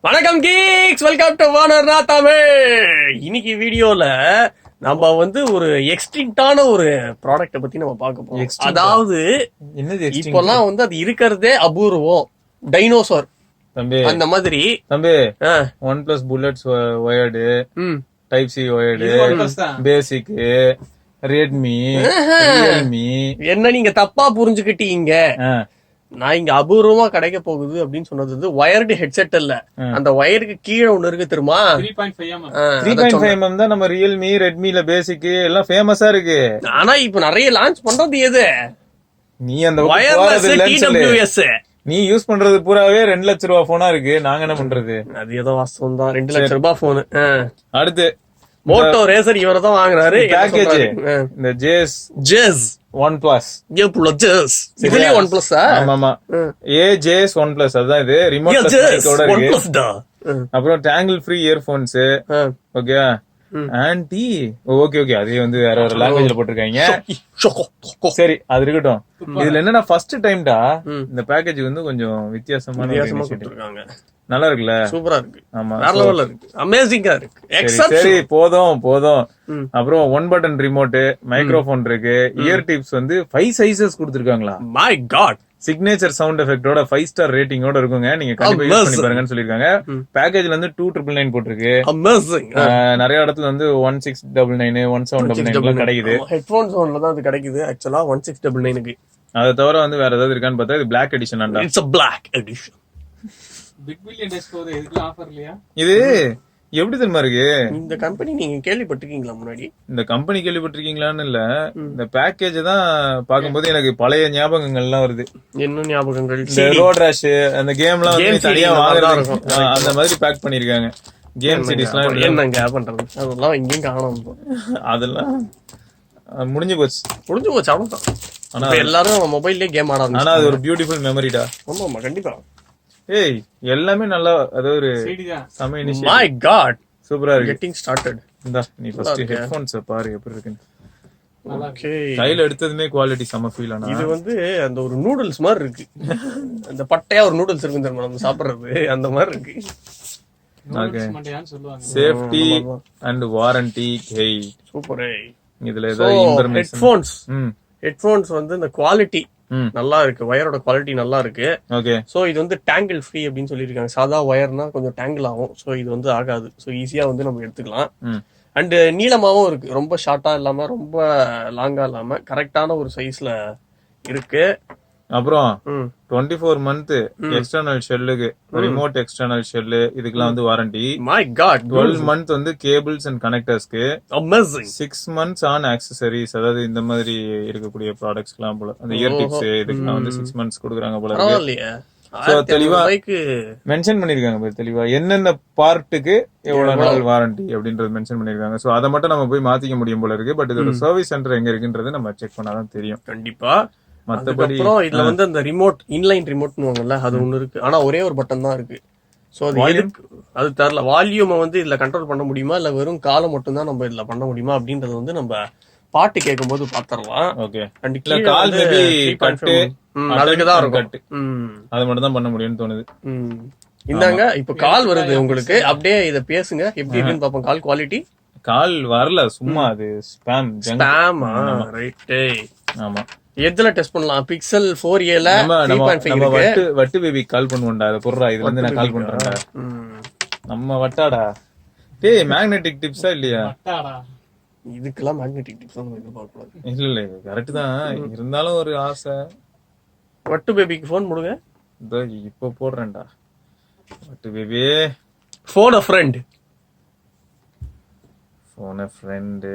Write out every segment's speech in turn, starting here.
வணக்கம் Geeks, welcome to வானர்னா Tamil. இன்னைக்கு வீடியோல நம்ம ஒரு எக்ஸ்டிங்டான ஒரு ப்ராடக்ட பத்தி நம்ம பார்க்க போறோம். அதாவது இப்பெல்லாம் அது இருக்கிறதே அபூர்வம், டைனோசர் தம்பி. அந்த மாதிரி தம்பி OnePlus bullets wired, type C wired, basic, Redmi, Realme. என்ன நீங்க தப்பா புரிஞ்சுக்கிட்டீங்க. நான் இங்க அபூர்வமா கிடைக்க போகுது அப்படின்னு சொன்னது வயர்டு ஹெட்செட் இல்ல, அந்த வயருக்கு கீழே ஒண்ணு இருக்கு தெரியுமா? 3.5 mm தான் நம்ம ரியல்மி, ரெட்மில பேசிக் எல்லாம் ஃபேமஸா இருக்கு. ஆனா இப்ப நிறைய லான்ச் பண்றது எது? நீ அந்த வயர்லெஸ் நீ யூஸ் பண்றது பூராவே 2 லட்சம் ரூபாய் போனா இருக்கு. நாங்க என்ன பண்றது? அது ஏதோ வாஸ்தவம் தான், 2 லட்சம் ரூபாய் போனு. அடுத்து மோட்டோ ரேசர் இவரதான் வாங்குறாரு. பேக்கேஜ் இந்த JAYS OnePlus இதுலயும் OnePlus. ஆமா, JAYS OnePlus அதான் இது. ரிமோட் இருக்கு. அப்புறம் tangle free earphones. Okay, anti okay அதே வேற ஒரு லாங்குவேஜ்ல போட்டிருக்காங்க. சரி, அது இருக்கட்டும். இதுல என்னன்னா ஃபர்ஸ்ட் டைம்டா இந்த பேக்கேஜ் கொஞ்சம் வித்தியாசமான இருக்காங்க. நல்லா இருக்குல்ல? சூப்பரா இருக்கு. ஆமா, வேற லெவல்ல இருக்கு, அமேசிங்கா இருக்கு. சரி போதும். அப்புறம் 1 பட்டன் ரிமோட், மைக்ரோஃபோன் இருக்கு. இயர் டிப்ஸ் 5 சைஸஸ் கொடுத்திருக்காங்களா? My god. சிக்னேச்சர் சவுண்ட் எஃபெக்டோட 5 ஸ்டார் ரேட்டிங்கோட இருக்குங்க. நீங்க கண்டிப்பா யூஸ் பண்ணி பாருங்கன்னு சொல்லிருக்காங்க. பேக்கேஜ்ல 2999 போட்டிருக்கு. நிறைய இடத்துல 1699, 1799 கிடைக்குது. ஹெட்போன் சவுண்ட்ல தான் அது கிடைக்குது. ஆக்சுவலா 1699க்கு. அதை தவிர வேற ஏதாவது இருக்கான்னு பார்த்தா இது black edition. It's a black edition. Big billion days போகுது, இதுக்கு ஆஃபர் இல்லையா? இது எப்படி தெரியுமா இருக்கு? இந்த கம்பெனி நீங்க கேள்விப்பட்டிருக்கீங்களா முன்னாடி? இந்த கம்பெனி கேள்விப்பட்டிருக்கீங்களான்னு இல்ல, இந்த பேக்கேஜ் தான் பாக்கும்போது எனக்கு பழைய ஞாபகங்கள் எல்லாம் வருது. என்ன ஞாபகங்கள்? இந்த ரோட் ரேஷ், அந்த கேம் எல்லாம் தனியா வாங்குறது, அந்த மாதிரி பேக் பண்ணிருக்காங்க. கேம் சீரிஸ் எல்லாம் என்னங்க பண்றது? அதெல்லாம் எங்கேயும் காணோம். அதெல்லாம் முடிஞ்சு போச்சு அவ்வளவுதான். ஆனா எல்லாரும் மொபைல்லயே கேம் ஆட. ஆனா அது ஒரு பியூட்டிஃபுல் மெமரிடா. ஆமா கண்டிப்பா. ஏய், எல்லாமே நல்லா, அது ஒரு செம இனிஷியேட்டிவ். மை காட், சூப்பரா இருக்கு. Getting started. நீ ஃபர்ஸ்ட் ஹெட்போன்ஸ் பாரு எப்படி இருக்குன்னு. ஓகே, கையில எடுத்ததுமே குவாலிட்டி செம ஃபீல் ஆனா. இது அந்த ஒரு நூடுல்ஸ் மாதிரி இருக்கு. அந்த பட்டையா ஒரு நூடுல்ஸ் இருக்கு தெரியுமா நம்ம சாப்பிடுறது, அந்த மாதிரி இருக்கு. Okay, safety and warranty. Hey super. இதுல ஏதாவது இன்ஃபர்மேஷன்? ஹெட்போன்ஸ் இந்த குவாலிட்டி நல்லா இருக்கு. வயரோட குவாலிட்டி நல்லா இருக்கு. ஓகே, சோ இது டேங்கிள் ஃப்ரீ அப்படின்னு சொல்லிருக்காங்க. சாதா வயர்னா கொஞ்சம் டேங்கிள் ஆகும். சோ இது ஆகாது. சோ ஈஸியா நம்ம எடுத்துக்கலாம். அண்ட் நீளமாவும் இருக்கு, ரொம்ப ஷார்ட்டா இல்லாம ரொம்ப லாங்கா இல்லாம கரெக்டான ஒரு சைஸ்ல இருக்கு. அப்புறம் 24 மந்த் எக்ஸ்டர்னல் ஷெல்லுக்கு, ரிமோட் எக்ஸ்டர்னல் ஷெல்லு, இதுக்கெல்லாம் warranty. My god. 12 month cables and கனெக்டர்ஸ்க்கு. அமேசிங். 6 மந்த்ஸ் ஆன் ஆக்சசரிஸ், அதாவது இந்த மாதிரி இருக்கக்கூடிய ப்ராடக்ட்ஸ்லாம் போல. அந்த இயர் டிப்ஸ் இதுக்கெல்லாம் 6 மந்த்ஸ் கொடுக்குறாங்க போல இருக்கு. சோ தெளிவா மென்ஷன் பண்ணிருக்காங்க, தெளிவா என்னென்ன பார்ட்டுக்கு எவ்வளவு நாள் வாரண்டி அப்படின்றது மென்ஷன் பண்ணிருக்காங்க. சோ அதை மட்டும் நம்ம போய் மாத்திக்க முடியும் போல இருக்கு. பட் இதோட சர்வீஸ் சென்டர் எங்க இருக்குன்றது நம்ம செக் பண்ணாதான் தெரியும். கண்டிப்பா. மத்தபடி இதுல அந்த ரிமோட், இன்லைன் ரிமோட்னுவாங்கல்ல, அது ஒண்ணு இருக்கு. ஆனா ஒரே ஒரு பட்டன் தான் இருக்கு. சோ அது எதுக்கு அது தெரியல. வால்யூமை இதுல கண்ட்ரோல் பண்ண முடியுமா இல்ல வெறும் காலை மட்டும் தான் நம்ம இதுல பண்ண முடியுமா அப்படின்றது நம்ம பாட்டு கேட்கும் போது பாத்திரலாம். ஓகே, கால் கட்டு அதுக்குதான் இருக்கும். அது மட்டும் தான் பண்ண முடியும்னு தோணுது. இந்தாங்க, இப்ப கால் வருது உங்களுக்கு. அப்படியே இத பேசுங்க, எப்படி இருக்குன்னு பாப்போம். Call quality. கால் வரல, சும்மா அது ஸ்பாம். ரைட். ஆமா, எதுல டெஸ்ட் பண்ணலாம்? பிக்சல் 4a ல 3.5 வட்டு பேபி கால் பண்ணுவோம்டா. அத போடுறா, இதுல நான் கால் பண்றேன்டா. நம்ம வட்டாடா. டேய், மேக்னெட்டிக் டிப்ஸா இல்லையா? இதுக்கெல்லாம் மேக்னெட்டிக் டிப்ஸ் எதிர்பார்க்கலாம். இல்ல கரெக்ட் தான், இருந்தாலும் ஒரு ஆசை. வட்டு பேபிக்கு போன் போடுங்க. இதோ இப்போ போடுறேன்டா. வட்டு பேபி, போன் a friend. போன ஃப்ரெண்டு,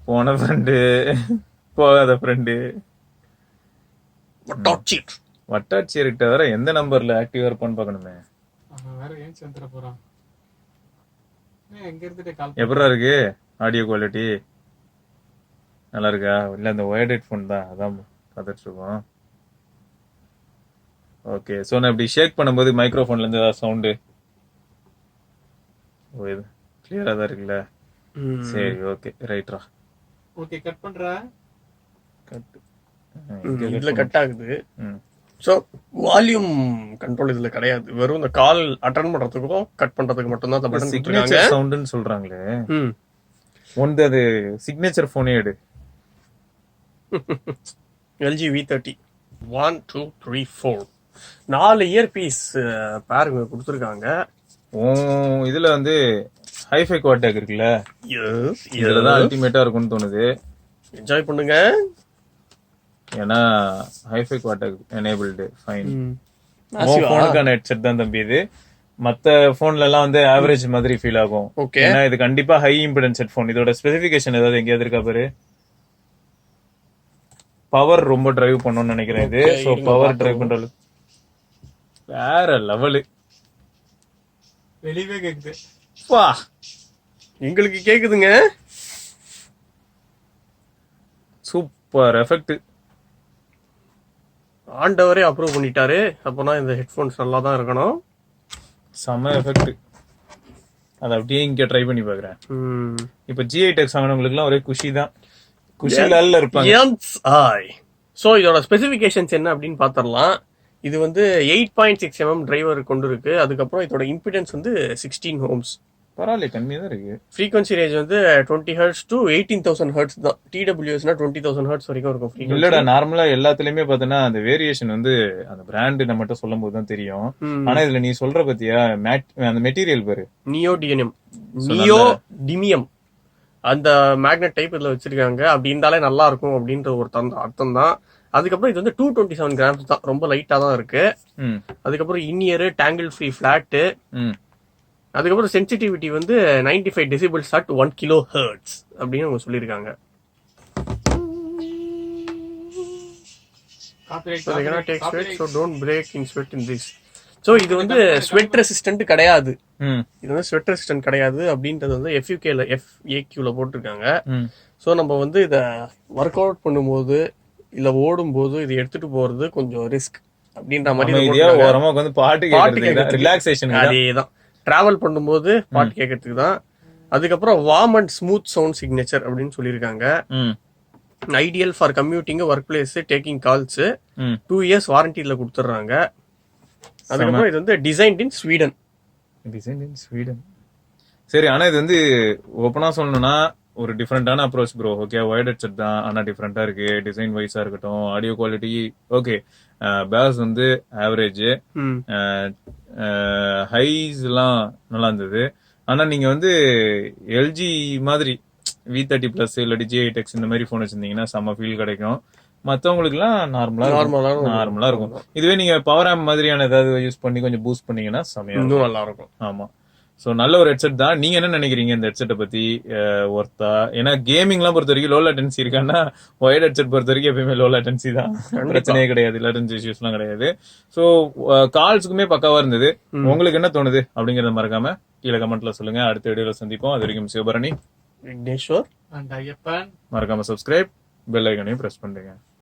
போன ஃப்ரெண்டு, போகாத ஃப்ரெண்டு. வட்டாட்சியர்கிட்ட வேற எந்த நம்பர்ல ஆக்டிவா இருப்பான்னு பாக்கணுமே. எப்படா இருக்கு ஆடியோ குவாலிட்டி? நல்லா இருக்கா? இல்ல அந்த ஒயர்ட் ஹெட்போன் தான், அதான் பார்த்துட்டு இருக்கோம். ஓகே, சோ நான் இப்படி ஷேக் பண்ணும்போது மைக்ரோஃபோன்ல இருந்து ஏதாவது சவுண்டு கிளியரா தான் இருக்குல்ல? சரி, ஓகே, ரைட்ரா. ஓகே, கட் பண்றா. கட் இதுல கட் ஆகுது. ஸோ வால்யூம் கண்ட்ரோல் இதுல கிடையாது, வெறும் இந்த கால் அட்டன் பண்றதுக்கும் கட் பண்றதுக்கு மட்டும்தான் அந்த பட்டன் கொடுத்துருக்காங்க. சிக்னேச்சர் சவுண்ட்னு சொல்றாங்களே, ஒன்று அது சிக்னேச்சர் போனே எடு. LG V30 1 2 3 4 4 இயர்பீஸ் பேருங்க கொடுத்துருக்காங்க. இதுல வந்து ஹைஃபை குவாட் இருக்குல்ல, இதுலதான் அல்டிமேட்டா இருக்கும்னு தோணுது. என்ஜாய் பண்ணுங்க, ஏன்னா ஹைஃபை குவாட் எனேபிள்டு. ஃபைன். போனுக்கான ஹெட்செட் தான் தம்பி இது. மத்த போன்ல எல்லாம் வந்து ஆவரேஜ் மாதிரி ஃபீல் ஆகும். ஏன்னா இது கண்டிப்பா ஹை இம்பிடன்ஸ் ஹெட்போன். இதோட ஸ்பெசிபிகேஷன் ஏதாவது எங்கேயாவது இருக்கா பாரு. பவர் ரொம்ப டிரைவ் பண்ணணும்னு நினைக்கிறேன் இது. சோ பவர் டிரைவ் பண்றது வேற லெவலு. வெளியவே கேக்குது. வா, எங்களுக்கு கேக்குதுங்க. Super effect. ஆண்டவரே அப்ரூவ் பண்ணிட்டாரு. அப்போனா இந்த ஹெட்போன்ஸ் நல்லா தான் இருக்கணும். செம எஃபெக்ட். அதை அப்படியே இங்க ட்ரை பண்ணி பாக்குறேன். இப்ப G8X வாங்கினவங்களுக்கு எல்லாம் ஒரே குஷி தான். குஷில இருப்பாங்க. சோ இதோட ஸ்பெசிபிகேஷன்ஸ் என்ன அப்படின்னு பாத்திரலாம். இது வந்து 8.6 mm டிரைவர் கொண்டு இருக்கு. அதுக்கப்புறம் இதோட இம்பிடன்ஸ் வந்து 16 ohms. பரவாயில்ல, கம்மியா தான் இருக்கு. ஃப்ரீக்வன்சி ரேஞ்ச் வந்து 20 Hz to 18,000 Hz தான். TWSனா 20,000 Hz வரைக்கும் இருக்கும். இல்லடா, நார்மலா எல்லாத்துலயுமே பாத்தீங்கன்னா அந்த வேரியேஷன் வந்து அந்த பிராண்ட் நம்மகிட்ட சொல்லும் போது தான் தெரியும். ஆனா இதுல நீ சொல்ற பத்தியா அந்த மெட்டீரியல் பாரு, நியோடிமியம் அந்த மேக்னெட் டைப் இதுல வச்சிருக்காங்க. அப்படி இருந்தாலே நல்லா இருக்கும் அப்படின்ற ஒரு அர்த்தம் தான். அதுக்கப்புறம் இது வந்து 227 grams தான், ரொம்ப லைட்டா தான் இருக்கு. அதுக்கப்புறம் இன்இயர் டேங்கிள் ஃப்ரீ ஃபிளாட். அதுக்கப்புறம் சென்சிட்டிவிட்டி வந்து 95 decibels at 1 kHz அப்படின்னு அவங்க சொல்லியிருக்காங்க. ஸோ இது வந்து ஸ்வெட் ரெசிஸ்டன்ட் கிடையாது. இது வந்து ஸ்வெட் ரெசிஸ்டன்ட் கிடையாது அப்படின்றது வந்து FAQல போட்டிருக்காங்க. ஸோ நம்ம வந்து இதை ஒர்க் அவுட் பண்ணும்போது இல்ல ஓடும் போது இது எடுத்துட்டு போறது கொஞ்சம் ரிஸ்க் அப்படின்ற மாதிரி பாட்டு. அதேதான் டிராவல் பண்ணும்போது பாட்டு கேட்கறதுக்கு தான். அதுக்கப்புறம் warm and smooth sound signature அப்படின்னு சொல்லியிருக்காங்க. Ideal for commuting, work place, taking calls. 2 years வாரண்டியில கொடுத்துட்றாங்க. அதுக்கப்புறம் இது வந்து டிசைன்ட் இன் ஸ்வீடன். சரி, ஆனா இது வந்து ஓப்பனா சொல்லணும்னா ஒரு டிஃப்ரெண்டான approach bro. Okay, wired headset தான், ஆனா டிஃப்ரெண்டா இருக்கு. டிசைன் வைஸா இருக்கட்டும், ஆடியோ குவாலிட்டி ஓகே, பேஸ் வந்து ஆவரேஜ், ஹைஸ் எல்லாம் நல்லா இருந்தது. ஆனா நீங்க வந்து LG மாதிரி V30 Plus இல்லாட்டி J8X இந்த மாதிரி போன் வச்சிருந்தீங்கன்னா செம்ம ஃபீல் கிடைக்கும். மத்தவங்களுக்கு எல்லாம் நார்மலா இருக்கும். இதுவே நீங்க பவர் ஆம்ப் மாதிரியான ஏதாவது யூஸ் பண்ணி கொஞ்சம் பூஸ்ட் பண்ணீங்கன்னா செமையா நல்லா இருக்கும். ஆமா, சோ நல்ல ஒரு ஹெட்செட் தான். நீங்க என்ன நினைக்கிறீங்க இந்த ஹெட்செட்டை பத்தி? ஒர்த்தா? ஏன்னா கேமிங் எல்லாம் பொறுத்த வரைக்கும் லோ லேட்டன்சி இருக்கான்னா, ஒயர்ட் ஹெட்செட் பொறுத்த வரைக்கும் எப்பயுமே லோ லேட்டன்சி தான், பிரச்சனையே கிடையாது, லேட்டன்சி இஷ்யூஸ் எல்லாம் கிடையாது. சோ கால்ஸுக்குமே பக்காவா இருந்தது. உங்களுக்கு என்ன தோணுது அப்படிங்கறத மறக்காம கீழே கமெண்ட்ல சொல்லுங்க. அடுத்த வீடியோல சந்திப்போம். அது வரைக்கும் சிவபரணி, விக்னேஸ்வர், ஐயப்பன். மறக்காம சப்ஸ்கிரைப், பெல் ஐக்கனையும் பிரஸ் பண்ணுங்க.